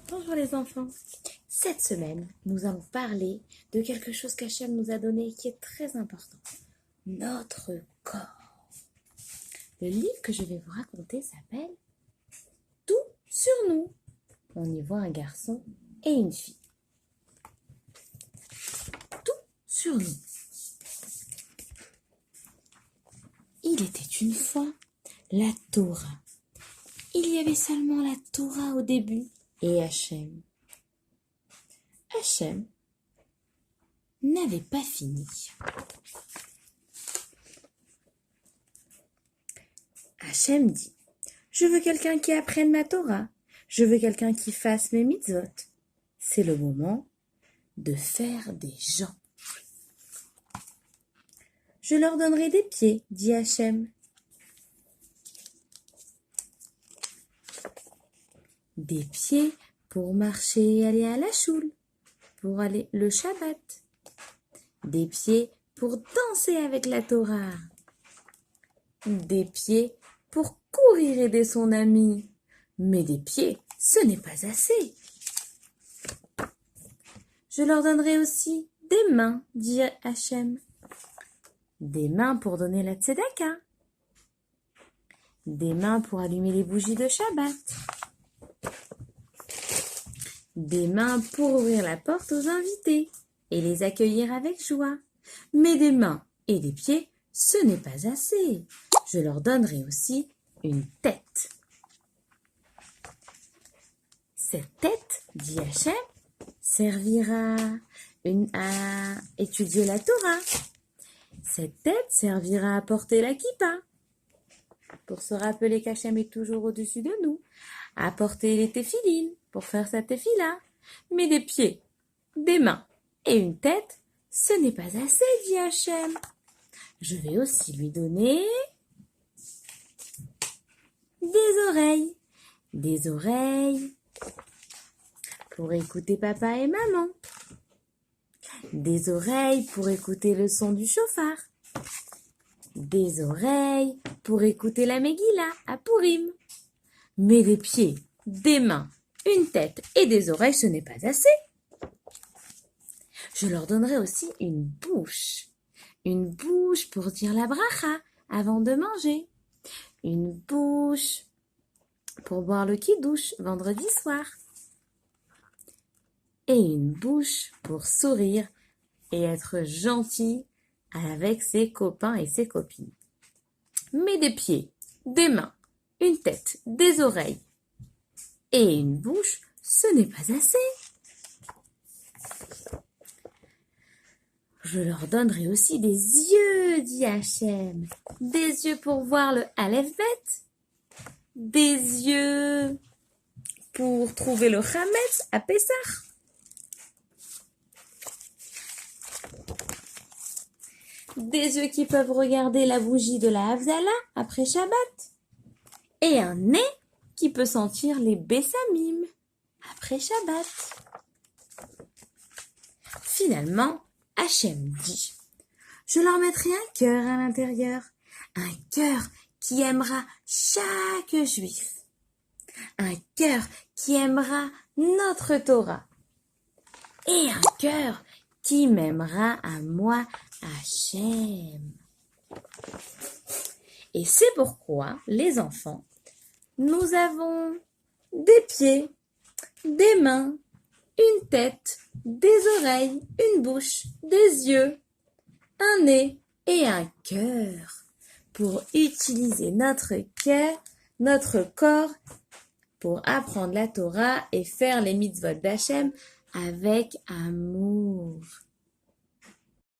Bonjour les enfants. Cette semaine, nous allons parler de quelque chose qu'Hachem nous a donné et qui est très important. Notre corps. Le livre que je vais vous raconter s'appelle Tout sur nous. On y voit un garçon et une fille. Tout sur nous. Il était une fois la Torah. Il y avait seulement la Torah au début et Hachem. Hachem n'avait pas fini. Hachem dit, je veux quelqu'un qui apprenne ma Torah, je veux quelqu'un qui fasse mes mitzvot. C'est le moment de faire des gens. Je leur donnerai des pieds, dit Hachem. Des pieds pour marcher et aller à la choule, pour aller le Shabbat. Des pieds pour danser avec la Torah. Des pieds pour courir aider son ami. Mais des pieds, ce n'est pas assez. Je leur donnerai aussi des mains, dit Hachem. Des mains pour donner la tzedaka. Des mains pour allumer les bougies de Shabbat. Des mains pour ouvrir la porte aux invités et les accueillir avec joie. Mais des mains et des pieds, ce n'est pas assez. Je leur donnerai aussi une tête. Cette tête, dit Hachem, servira à étudier la Torah. Cette tête servira à porter la kippa, pour se rappeler qu'Hachem est toujours au-dessus de nous, à porter les téphilines, pour faire sa téphila. Mais des pieds, des mains et une tête, ce n'est pas assez, dit Hachem. Je vais aussi lui donner des oreilles. Des oreilles pour écouter papa et maman. Des oreilles pour écouter le son du chauffard. Des oreilles pour écouter la Megillah à Purim. Mais des pieds, des mains, une tête et des oreilles, ce n'est pas assez. Je leur donnerai aussi une bouche. Une bouche pour dire la bracha avant de manger. Une bouche pour boire le kiddush vendredi soir. Et une bouche pour sourire et être gentil avec ses copains et ses copines. Mais des pieds, des mains, une tête, des oreilles et une bouche, ce n'est pas assez. Je leur donnerai aussi des yeux, dit Hachem. Des yeux pour voir le Aleph Bet. Des yeux pour trouver le Chametz à Pessah. Des yeux qui peuvent regarder la bougie de la Havdalah après Shabbat. Et un nez qui peut sentir les bessamim après Shabbat. Finalement, Hachem dit, je leur mettrai un cœur à l'intérieur, un cœur qui aimera chaque juif, un cœur qui aimera notre Torah, et un cœur qui m'aimera à moi, Hachem. Et c'est pourquoi, les enfants, nous avons des pieds, des mains, une tête, des oreilles, une bouche, des yeux, un nez et un cœur pour utiliser notre cœur, notre corps pour apprendre la Torah et faire les mitzvot d'Hachem avec amour.